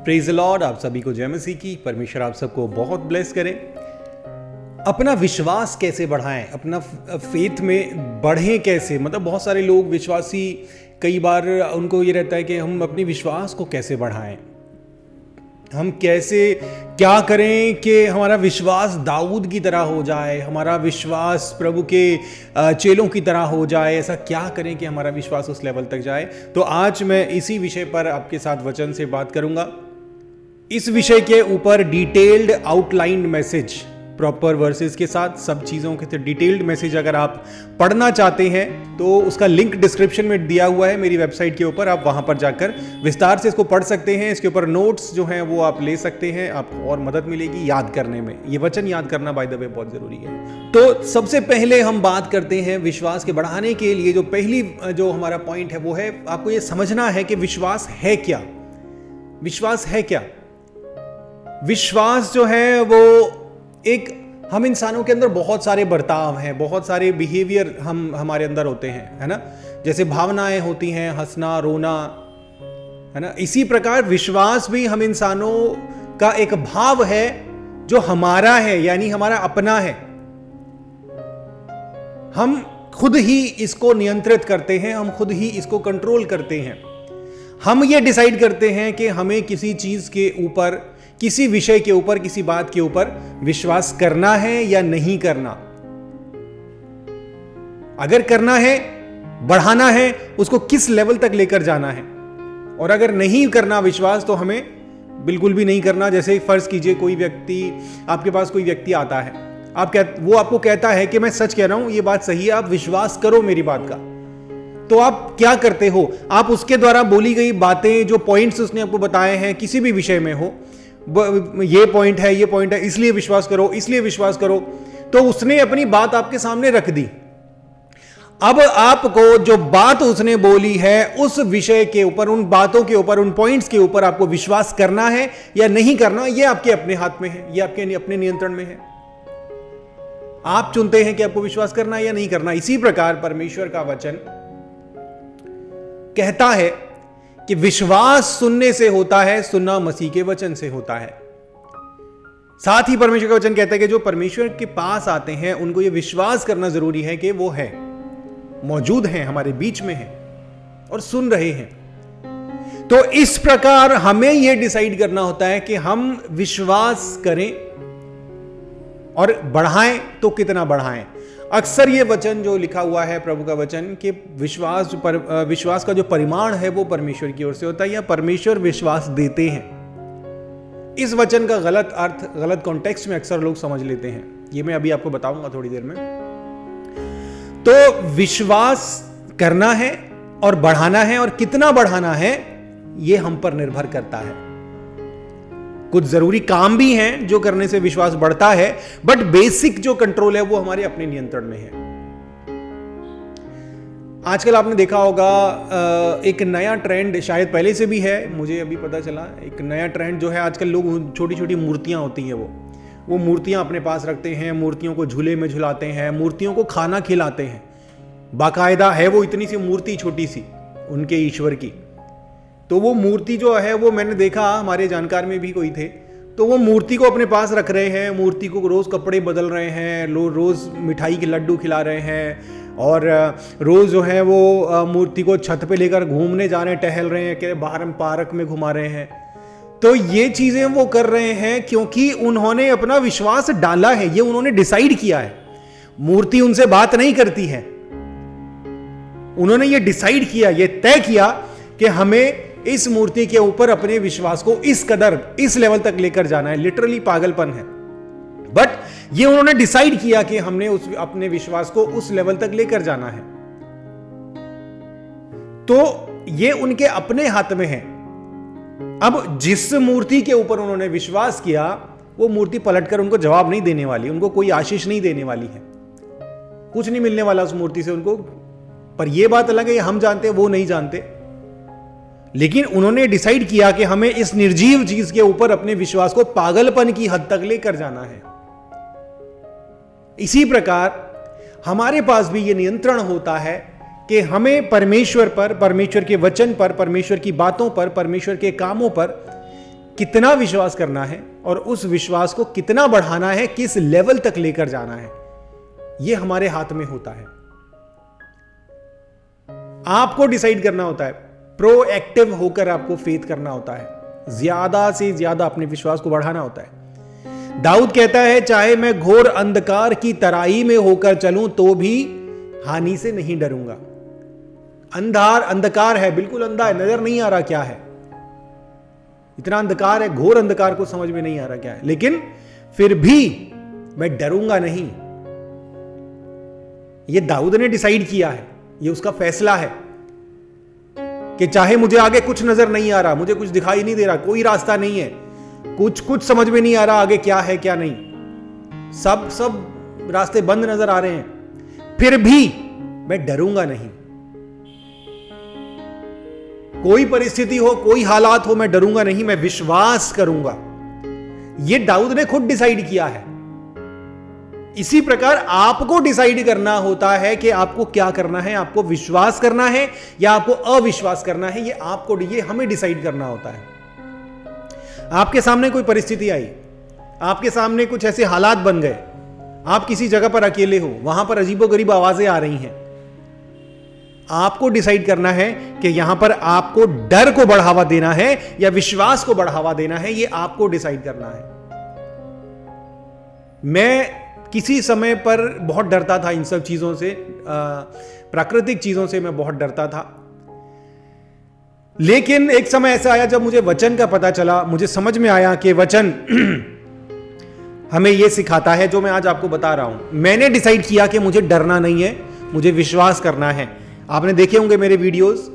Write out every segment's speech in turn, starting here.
Praise the Lord. आप सभी को जय मसीह की। परमेश्वर आप सबको बहुत ब्लेस करे। अपना विश्वास कैसे बढ़ाएं, अपना फेथ में बढ़ें कैसे। मतलब बहुत सारे लोग विश्वासी, कई बार उनको ये रहता है कि हम अपने विश्वास को कैसे बढ़ाएं, हम कैसे क्या करें कि हमारा विश्वास दाऊद की तरह हो जाए, हमारा विश्वास प्रभु के चेलों की तरह हो जाए। ऐसा क्या करें कि हमारा विश्वास उस लेवल तक जाए। तो आज मैं इसी विषय पर आपके साथ वचन से बात करूंगा। इस विषय के ऊपर detailed outline message, proper versus के साथ, सब चीज़ों के डिटेल्ड मैसेज अगर आप पढ़ना चाहते हैं तो उसका लिंक डिस्क्रिप्शन में दिया हुआ है मेरी वेबसाइट के ऊपर। आप वहां पर जाकर विस्तार से इसको पढ़ सकते हैं। इसके ऊपर नोट्स जो हैं वो आप ले सकते हैं, आपको और मदद मिलेगी याद करने में। ये वचन याद करना बाय द वे बहुत जरूरी है। तो सबसे पहले हम बात करते हैं विश्वास के बढ़ाने के लिए। जो पहली जो हमारा पॉइंट है वो है, आपको ये समझना है कि विश्वास है क्या। विश्वास है क्या? विश्वास जो है वो एक, हम इंसानों के अंदर बहुत सारे बर्ताव हैं, बहुत सारे बिहेवियर हमारे अंदर होते हैं, है ना। जैसे भावनाएं होती हैं, हंसना, रोना, है ना। इसी प्रकार विश्वास भी हम इंसानों का एक भाव है जो हमारा है, यानी हमारा अपना है। हम खुद ही इसको नियंत्रित करते हैं, हम खुद ही इसको कंट्रोल करते हैं। हम ये डिसाइड करते हैं कि हमें किसी चीज के ऊपर, किसी विषय के ऊपर, किसी बात के ऊपर विश्वास करना है या नहीं करना। अगर करना है, बढ़ाना है, उसको किस लेवल तक लेकर जाना है। और अगर नहीं करना विश्वास, तो हमें बिल्कुल भी नहीं करना। जैसे फर्ज कीजिए कोई व्यक्ति, आपके पास कोई व्यक्ति आता है, वो आपको कहता है कि मैं सच कह रहा हूं, ये बात सही है, आप विश्वास करो मेरी बात का। तो आप क्या करते हो? आप उसके द्वारा बोली गई बातें, जो पॉइंट्स उसने आपको बताए हैं, किसी भी विषय में हो, ये पॉइंट है, ये पॉइंट है, इसलिए विश्वास करो, इसलिए विश्वास करो। तो उसने अपनी बात आपके सामने रख दी। अब आपको जो बात उसने बोली है, उस विषय के ऊपर, उन बातों के ऊपर, उन पॉइंट्स के ऊपर आपको विश्वास करना है या नहीं करना, यह आपके अपने हाथ में है, यह आपके अपने नियंत्रण में है। आप चुनते हैं कि आपको विश्वास करना है या नहीं करना। इसी प्रकार परमेश्वर का वचन कहता है कि विश्वास सुनने से होता है, सुनना मसीह के वचन से होता है। साथ ही परमेश्वर का वचन कहता है कि जो परमेश्वर के पास आते हैं उनको यह विश्वास करना जरूरी है कि वो है, मौजूद हैं, हमारे बीच में हैं और सुन रहे हैं। तो इस प्रकार हमें यह डिसाइड करना होता है कि हम विश्वास करें और बढ़ाएं तो कितना बढ़ाएं। अक्सर ये वचन जो लिखा हुआ है, प्रभु का वचन, कि विश्वास का जो परिमाण है वो परमेश्वर की ओर से होता है, या परमेश्वर विश्वास देते हैं। इस वचन का गलत अर्थ, गलत कॉन्टेक्स्ट में अक्सर लोग समझ लेते हैं। ये मैं अभी आपको बताऊंगा थोड़ी देर में। तो विश्वास करना है और बढ़ाना है, और कितना बढ़ाना है ये हम पर निर्भर करता है। कुछ जरूरी काम भी हैं जो करने से विश्वास बढ़ता है, बट बेसिक जो कंट्रोल है वो हमारे अपने नियंत्रण में है। आजकल आपने देखा होगा एक नया ट्रेंड, शायद पहले से भी है, मुझे अभी पता चला, एक नया ट्रेंड जो है आजकल, लोग छोटी छोटी मूर्तियां होती हैं, वो मूर्तियां अपने पास रखते हैं, मूर्तियों को झूले में झुलाते हैं, मूर्तियों को खाना खिलाते हैं। बाकायदा है वो इतनी सी मूर्ति, छोटी सी, उनके ईश्वर की। तो वो मूर्ति जो है, वो मैंने देखा, हमारे जानकार में भी कोई थे, तो वो मूर्ति को अपने पास रख रहे हैं, मूर्ति को रोज कपड़े बदल रहे हैं, रोज मिठाई के लड्डू खिला रहे हैं, और रोज जो है वो मूर्ति को छत पे लेकर घूमने जा रहे हैं, टहल रहे हैं, कि बाहर हम पार्क में घुमा रहे हैं। तो ये चीजें वो कर रहे हैं क्योंकि उन्होंने अपना विश्वास डाला है, ये उन्होंने डिसाइड किया है। मूर्ति उनसे बात नहीं करती है, उन्होंने ये डिसाइड किया, ये तय किया कि हमें इस मूर्ति के ऊपर अपने विश्वास को इस कदर, इस लेवल तक लेकर जाना है। लिटरली पागलपन है, बट ये उन्होंने डिसाइड किया कि हमने अपने विश्वास को उस लेवल तक लेकर जाना है। तो ये उनके अपने हाथ में है। अब जिस मूर्ति के ऊपर उन्होंने विश्वास किया, वो मूर्ति पलटकर उनको जवाब नहीं देने वाली, उनको कोई आशीष नहीं देने वाली है, कुछ नहीं मिलने वाला उस मूर्ति से उनको। पर यह बात अलग है, हम जानते हैं, वो नहीं जानते। लेकिन उन्होंने डिसाइड किया कि हमें इस निर्जीव चीज के ऊपर अपने विश्वास को पागलपन की हद तक लेकर जाना है। इसी प्रकार हमारे पास भी यह नियंत्रण होता है कि हमें परमेश्वर पर, परमेश्वर के वचन पर, परमेश्वर की बातों पर, परमेश्वर के कामों पर कितना विश्वास करना है और उस विश्वास को कितना बढ़ाना है, किस लेवल तक लेकर जाना है, यह हमारे हाथ में होता है। आपको डिसाइड करना होता है, प्रोएक्टिव होकर आपको फेथ करना होता है, ज्यादा से ज्यादा अपने विश्वास को बढ़ाना होता है। दाऊद कहता है, चाहे मैं घोर अंधकार की तराई में होकर चलूं तो भी हानि से नहीं डरूंगा। अंधकार है, बिल्कुल अंधा है, नजर नहीं आ रहा क्या है, इतना अंधकार है, घोर अंधकार को समझ में नहीं आ रहा क्या है, लेकिन फिर भी मैं डरूंगा नहीं। यह दाऊद ने डिसाइड किया है, यह उसका फैसला है कि चाहे मुझे आगे कुछ नजर नहीं आ रहा, मुझे कुछ दिखाई नहीं दे रहा, कोई रास्ता नहीं है, कुछ समझ में नहीं आ रहा आगे क्या है क्या नहीं, सब रास्ते बंद नजर आ रहे हैं, फिर भी मैं डरूंगा नहीं। कोई परिस्थिति हो, कोई हालात हो, मैं डरूंगा नहीं, मैं विश्वास करूंगा। यह दाऊद ने खुद डिसाइड किया है। इसी प्रकार आपको डिसाइड करना होता है कि आपको क्या करना है, आपको विश्वास करना है या आपको अविश्वास करना है। ये हमें डिसाइड करना होता है। आपके सामने कोई परिस्थिति आई, आपके सामने कुछ ऐसे हालात बन गए, आप किसी जगह पर अकेले हो, वहां पर अजीबोगरीब आवाजें आ रही हैं, आपको डिसाइड करना है कि यहां पर आपको डर को बढ़ावा देना है या विश्वास को बढ़ावा देना है। यह आपको डिसाइड करना है। मैं किसी समय पर बहुत डरता था इन सब चीजों से, प्राकृतिक चीजों से मैं बहुत डरता था, लेकिन एक समय ऐसा आया जब मुझे वचन का पता चला, मुझे समझ में आया कि वचन हमें यह सिखाता है जो मैं आज आपको बता रहा हूं। मैंने डिसाइड किया कि मुझे डरना नहीं है, मुझे विश्वास करना है। आपने देखे होंगे मेरे वीडियोस,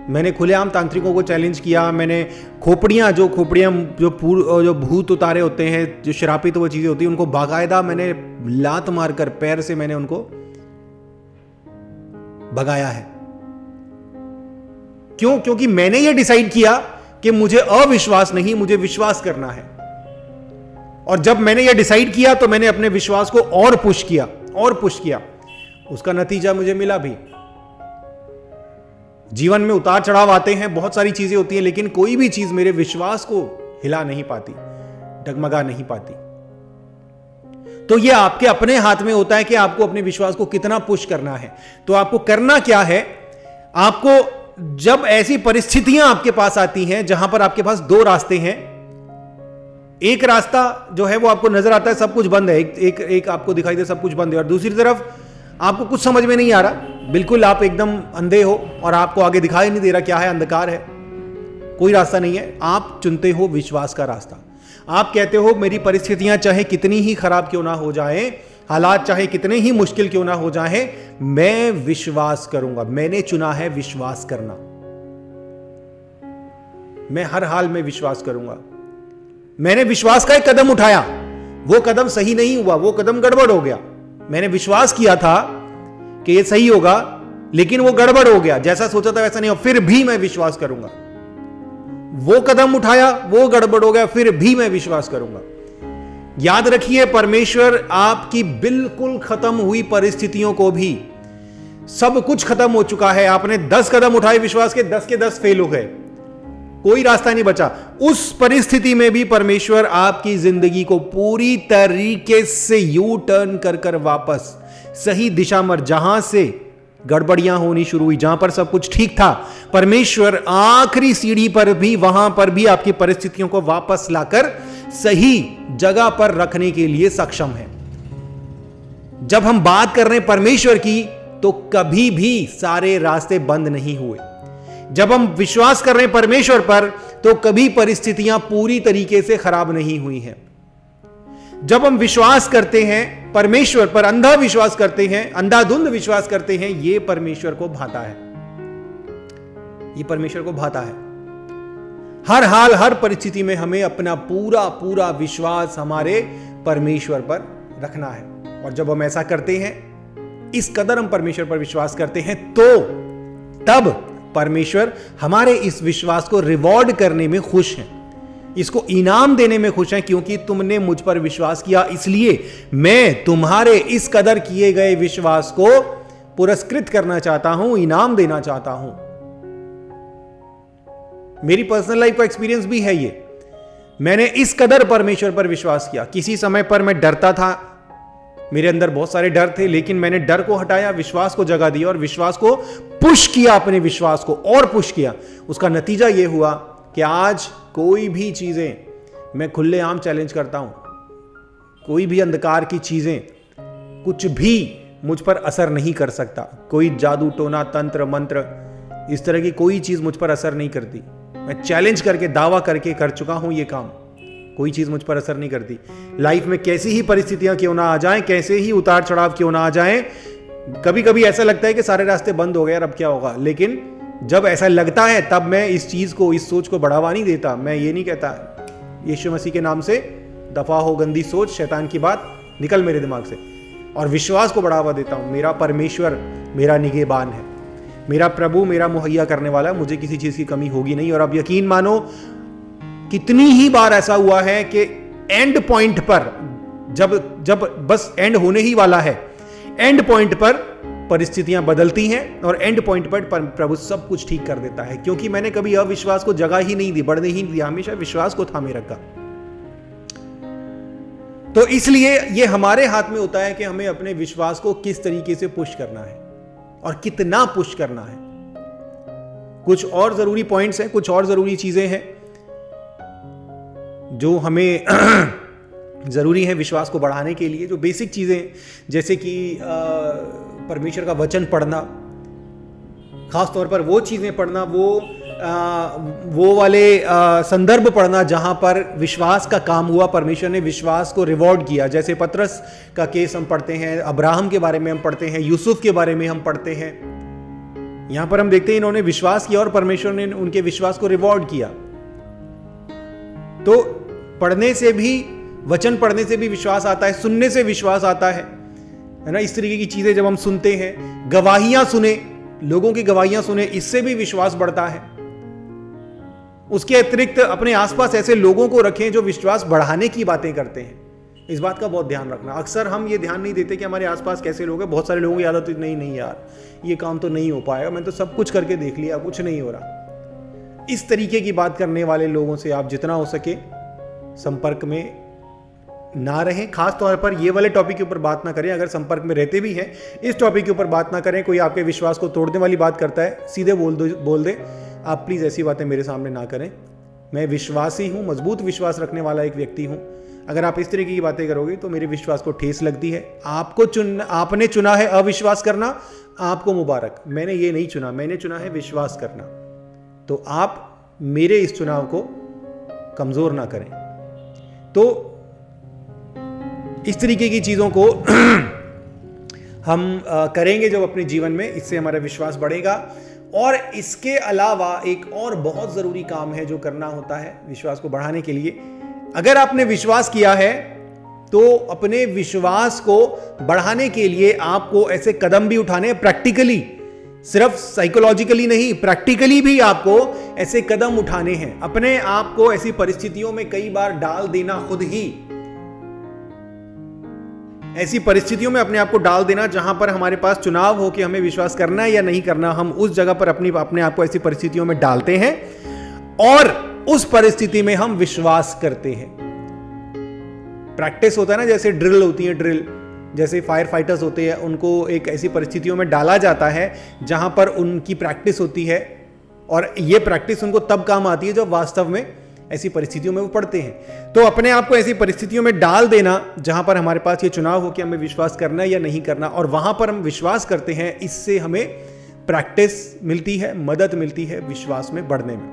मैंने खुलेआम तांत्रिकों को चैलेंज किया, मैंने खोपड़ियां जो भूत उतारे होते हैं, जो श्रापित वो चीजें होती हैं, उनको बाकायदा मैंने लात मारकर पैर से मैंने उनको भगाया है। क्यों? क्योंकि मैंने ये डिसाइड किया कि मुझे अविश्वास नहीं, मुझे विश्वास करना है। और जब मैंने ये डिसाइड किया तो मैंने अपने विश्वास को और पुश किया। उसका नतीजा मुझे मिला भी। जीवन में उतार चढ़ाव आते हैं, बहुत सारी चीजें होती हैं, लेकिन कोई भी चीज मेरे विश्वास को हिला नहीं पाती, डगमगा नहीं पाती। तो यह आपके अपने हाथ में होता है कि आपको अपने विश्वास को कितना पुश करना है। तो आपको करना क्या है? आपको जब ऐसी परिस्थितियां आपके पास आती हैं जहां पर आपके पास दो रास्ते हैं, एक रास्ता जो है वो आपको नजर आता है सब कुछ बंद है, एक आपको दिखाई दे सब कुछ बंद है, और दूसरी तरफ आपको कुछ समझ में नहीं आ रहा, बिल्कुल आप एकदम अंधे हो और आपको आगे दिखाई नहीं दे रहा क्या है, अंधकार है, कोई रास्ता नहीं है। आप चुनते हो विश्वास का रास्ता। आप कहते हो मेरी परिस्थितियां चाहे कितनी ही खराब क्यों ना हो जाएं, हालात चाहे कितने ही मुश्किल क्यों ना हो जाएं, मैं विश्वास करूंगा। मैंने चुना है विश्वास करना। मैं हर हाल में विश्वास करूंगा। मैंने विश्वास का एक कदम उठाया, वो कदम सही नहीं हुआ, वो कदम गड़बड़ हो गया। मैंने विश्वास किया था कि ये सही होगा, लेकिन वो गड़बड़ हो गया, जैसा सोचा था वैसा नहीं हो, फिर भी मैं विश्वास करूंगा। वो कदम उठाया, वो गड़बड़ हो गया, फिर भी मैं विश्वास करूंगा। याद रखिए, परमेश्वर आपकी बिल्कुल खत्म हुई परिस्थितियों को भी, सब कुछ खत्म हो चुका है, आपने 10 कदम उठाए विश्वास के, 10 के 10 फेल हो गए, कोई रास्ता नहीं बचा। उस परिस्थिति में भी परमेश्वर आपकी जिंदगी को पूरी तरीके से यू टर्न कर कर वापस सही दिशा में, जहां से गड़बड़ियां होनी शुरू हुई, जहां पर सब कुछ ठीक था, परमेश्वर आखिरी सीढ़ी पर भी, वहां पर भी आपकी परिस्थितियों को वापस लाकर सही जगह पर रखने के लिए सक्षम है। जब हम बात कर रहे हैं परमेश्वर की, तो कभी भी सारे रास्ते बंद नहीं हुए। जब हम विश्वास कर रहे हैं परमेश्वर पर, तो कभी परिस्थितियां पूरी तरीके से खराब नहीं हुई हैं। जब हम विश्वास करते हैं परमेश्वर पर, अंधा विश्वास करते हैं, अंधाधुंध विश्वास करते हैं, यह परमेश्वर को भाता है। यह परमेश्वर को भाता है। हर हाल, हर परिस्थिति में हमें अपना पूरा विश्वास हमारे परमेश्वर पर रखना है। और जब हम ऐसा करते हैं, इस कदर हम परमेश्वर पर विश्वास करते हैं, तो तब परमेश्वर हमारे इस विश्वास को रिवॉर्ड करने में खुश हैं, इसको इनाम देने में खुश हैं, क्योंकि तुमने मुझ पर विश्वास किया, इसलिए मैं तुम्हारे इस कदर किए गए विश्वास को पुरस्कृत करना चाहता हूं, इनाम देना चाहता हूं। मेरी पर्सनल लाइफ का एक्सपीरियंस भी है ये। मैंने इस कदर परमेश्वर पर विश्वास किया। किसी समय पर मैं डरता था, मेरे अंदर बहुत सारे डर थे, लेकिन मैंने डर को हटाया, विश्वास को जगह दिया और विश्वास को पुश किया, अपने विश्वास को और पुश किया। उसका नतीजा यह हुआ कि आज कोई भी चीजें मैं खुलेआम चैलेंज करता हूं, कोई भी अंधकार की चीजें, कुछ भी मुझ पर असर नहीं कर सकता। कोई जादू टोना तंत्र मंत्र इस तरह की कोई चीज मुझ पर असर नहीं करती। मैं चैलेंज करके दावा करके कर चुका हूं ये काम, कोई चीज मुझ पर असर नहीं करती। लाइफ में कैसी ही परिस्थितियां क्यों ना आ जाएं, कैसे ही उतार चढ़ाव क्यों ना आ जाएं, कभी कभी ऐसा लगता है कि सारे रास्ते बंद हो गए, अब क्या होगा। लेकिन जब ऐसा लगता है तब मैं इस चीज को, इस सोच को बढ़ावा नहीं देता। मैं ये नहीं कहता यीशु मसीह के नाम से दफा हो गंदी सोच, शैतान की बात निकल मेरे दिमाग से, और विश्वास को बढ़ावा देता हूं। मेरा परमेश्वर मेरा निगहबान है, मेरा प्रभु मेरा मुहैया करने वाला है, मुझे किसी चीज की कमी होगी नहीं। और अब यकीन मानो कितनी ही बार ऐसा हुआ है कि एंड पॉइंट पर, जब बस एंड होने ही वाला है, एंड पॉइंट पर परिस्थितियां बदलती हैं और एंड पॉइंट पर प्रभु सब कुछ ठीक कर देता है। क्योंकि मैंने कभी अविश्वास को जगह ही नहीं दी, बढ़ने ही नहीं दिया, हमेशा विश्वास को थामे रखा। तो इसलिए ये हमारे हाथ में होता है कि हमें अपने विश्वास को किस तरीके से पुश करना है और कितना पुश करना है। कुछ और जरूरी पॉइंट्स हैं, कुछ और जरूरी चीजें हैं जो हमें जरूरी है विश्वास को बढ़ाने के लिए। जो बेसिक चीजें, जैसे कि परमेश्वर का वचन पढ़ना, खास तौर पर वो चीजें पढ़ना, वो वाले संदर्भ पढ़ना जहां पर विश्वास का काम हुआ, परमेश्वर ने विश्वास को रिवॉर्ड किया। जैसे पतरस का केस हम पढ़ते हैं, अब्राहम के बारे में हम पढ़ते हैं, यूसुफ के बारे में हम पढ़ते हैं। यहां पर हम देखते हैं इन्होंने विश्वास किया और परमेश्वर ने उनके विश्वास को रिवॉर्ड किया। तो पढ़ने से भी, वचन पढ़ने से भी विश्वास आता है, सुनने से विश्वास आता है ना। इस तरीके की चीजें जब हम सुनते हैं, गवाहियां सुने, लोगों की गवाहियां सुने, इससे भी विश्वास बढ़ता है। उसके अतिरिक्त अपने आसपास ऐसे लोगों को रखें जो विश्वास बढ़ाने की बातें करते हैं। इस बात का बहुत ध्यान रखना। अक्सर हम ये ध्यान नहीं देते कि हमारे आसपास कैसे लोग हैं। बहुत सारे लोगों की आदत, नहीं यार ये काम तो नहीं हो पाएगा, मैं तो सब कुछ करके देख लिया, कुछ नहीं हो रहा। इस तरीके की बात करने वाले लोगों से आप जितना हो सके संपर्क में ना रहें। खास तौर पर ये वाले टॉपिक के ऊपर बात ना करें। अगर संपर्क में रहते भी हैं, इस टॉपिक के ऊपर बात ना करें। कोई आपके विश्वास को तोड़ने वाली बात करता है, सीधे बोल दे आप प्लीज ऐसी बातें मेरे सामने ना करें। मैं विश्वासी हूं, मजबूत विश्वास रखने वाला एक व्यक्ति हूं। अगर आप इस तरीके की बातें करोगे तो मेरे विश्वास को ठेस लगती है। आपने चुना है अविश्वास करना, आपको मुबारक। मैंने ये नहीं चुना, मैंने चुना है विश्वास करना। तो आप मेरे इस चुनाव को कमजोर ना करें। तो इस तरीके की चीजों को हम करेंगे जब अपने जीवन में, इससे हमारा विश्वास बढ़ेगा। और इसके अलावा एक और बहुत जरूरी काम है जो करना होता है विश्वास को बढ़ाने के लिए। अगर आपने विश्वास किया है तो अपने विश्वास को बढ़ाने के लिए आपको ऐसे कदम भी उठाने हैं, प्रैक्टिकली, सिर्फ साइकोलॉजिकली नहीं, प्रैक्टिकली भी आपको ऐसे कदम उठाने हैं। अपने आप को ऐसी परिस्थितियों में कई बार डाल देना, खुद ही ऐसी परिस्थितियों में अपने आप को डाल देना जहां पर हमारे पास चुनाव हो कि हमें विश्वास करना है या नहीं करना। हम उस जगह पर अपने आप को ऐसी परिस्थितियों में डालते हैं और उस परिस्थिति में हम विश्वास करते हैं। प्रैक्टिस होता है ना, जैसे ड्रिल होती है, ड्रिल जैसे फायर फाइटर्स होते हैं, उनको एक ऐसी परिस्थितियों में डाला जाता है जहां पर उनकी प्रैक्टिस होती है। और ये प्रैक्टिस उनको तब काम आती है जब वास्तव में ऐसी परिस्थितियों में वो पड़ते हैं। तो अपने आप को ऐसी परिस्थितियों में डाल देना जहां पर हमारे पास ये चुनाव हो कि हमें विश्वास करना है या नहीं करना, और वहां पर हम विश्वास करते हैं। इससे हमें प्रैक्टिस मिलती है, मदद मिलती है विश्वास में बढ़ने में।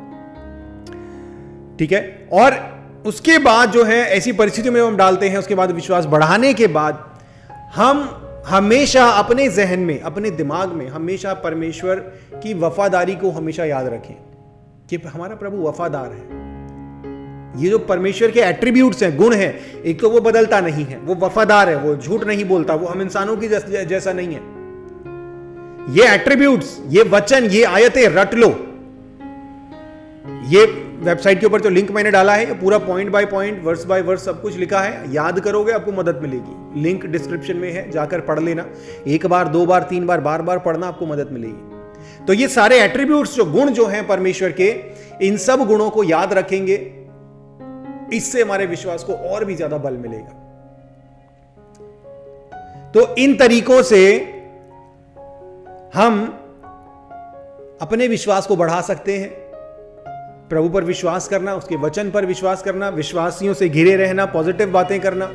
ठीक है। और उसके बाद जो है ऐसी परिस्थितियों में हम डालते हैं, उसके बाद विश्वास बढ़ाने के बाद हम हमेशा अपने जहन में, अपने दिमाग में हमेशा परमेश्वर की वफादारी को हमेशा याद रखें कि हमारा प्रभु वफादार है। ये जो परमेश्वर के एट्रीब्यूट्स हैं, गुण हैं, एक तो वो बदलता नहीं है, वो वफादार है, वो झूठ नहीं बोलता, वो हम इंसानों की जैसा नहीं है। ये एट्रीब्यूट्स, ये वचन, ये आयतें रट लो। ये वेबसाइट के ऊपर जो लिंक मैंने डाला है, ये पूरा point by point, verse by verse सब कुछ लिखा है। याद करोगे आपको मदद मिलेगी। लिंक डिस्क्रिप्शन में है, जाकर पढ़ लेना। एक बार, दो बार, तीन बार, बार बार पढ़ना, आपको मदद मिलेगी। तो ये सारे एट्रीब्यूट्स, जो गुण जो हैं परमेश्वर के, इन सब गुणों को याद रखेंगे, इससे हमारे विश्वास को और भी ज्यादा बल मिलेगा। तो इन तरीकों से हम अपने विश्वास को बढ़ा सकते हैं। प्रभु पर विश्वास करना, उसके वचन पर विश्वास करना, विश्वासियों से घिरे रहना, पॉजिटिव बातें करना,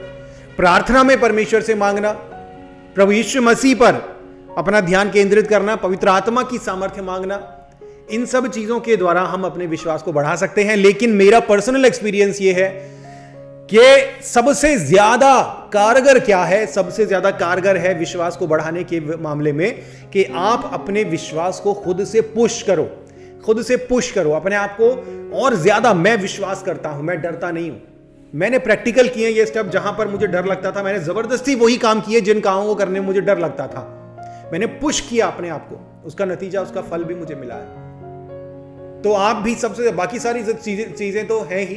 प्रार्थना में परमेश्वर से मांगना, प्रभु यीशु मसीह पर अपना ध्यान केंद्रित करना, पवित्र आत्मा की सामर्थ्य मांगना, इन सब चीजों के द्वारा हम अपने विश्वास को बढ़ा सकते हैं। लेकिन मेरा पर्सनल एक्सपीरियंस यह है कि सबसे ज्यादा कारगर क्या है, सबसे ज्यादा कारगर है विश्वास को बढ़ाने के मामले में कि आप अपने विश्वास को खुद से पुश करो, खुद से पुश करो अपने आप को और ज्यादा। मैं विश्वास करता हूं, मैं डरता नहीं हूं। मैंने प्रैक्टिकल किए ये स्टेप, जहां पर मुझे डर लगता था मैंने जबरदस्ती वही काम किए जिन कामों को करने में मुझे डर लगता था। मैंने पुश किया अपने आप को, उसका नतीजा, उसका फल भी मुझे मिला है। तो आप भी सबसे, बाकी सारी चीजें तो है ही,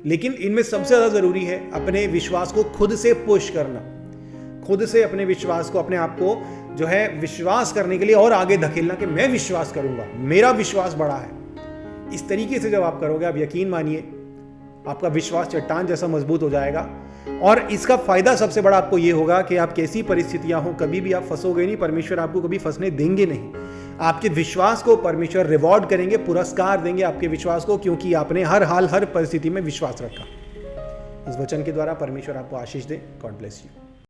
लेकिन इनमें सबसे ज्यादा जरूरी है अपने विश्वास को खुद से पुश करना, खुद से अपने विश्वास को, अपने आप को जो है विश्वास करने के लिए और आगे धकेलना कि मैं विश्वास करूंगा, मेरा विश्वास बड़ा है। इस तरीके से जब आप करोगे, आप यकीन मानिए आपका विश्वास चट्टान जैसा मजबूत हो जाएगा। और इसका फायदा सबसे बड़ा आपको यह होगा कि आप कैसी परिस्थितियां हो, कभी भी आप फंसोगे नहीं, परमेश्वर आपको कभी फंसने देंगे नहीं। आपके विश्वास को परमेश्वर रिवॉर्ड करेंगे, पुरस्कार देंगे आपके विश्वास को, क्योंकि आपने हर हाल, हर परिस्थिति में विश्वास रखा। इस वचन के द्वारा परमेश्वर आपको आशीष दे। God bless you.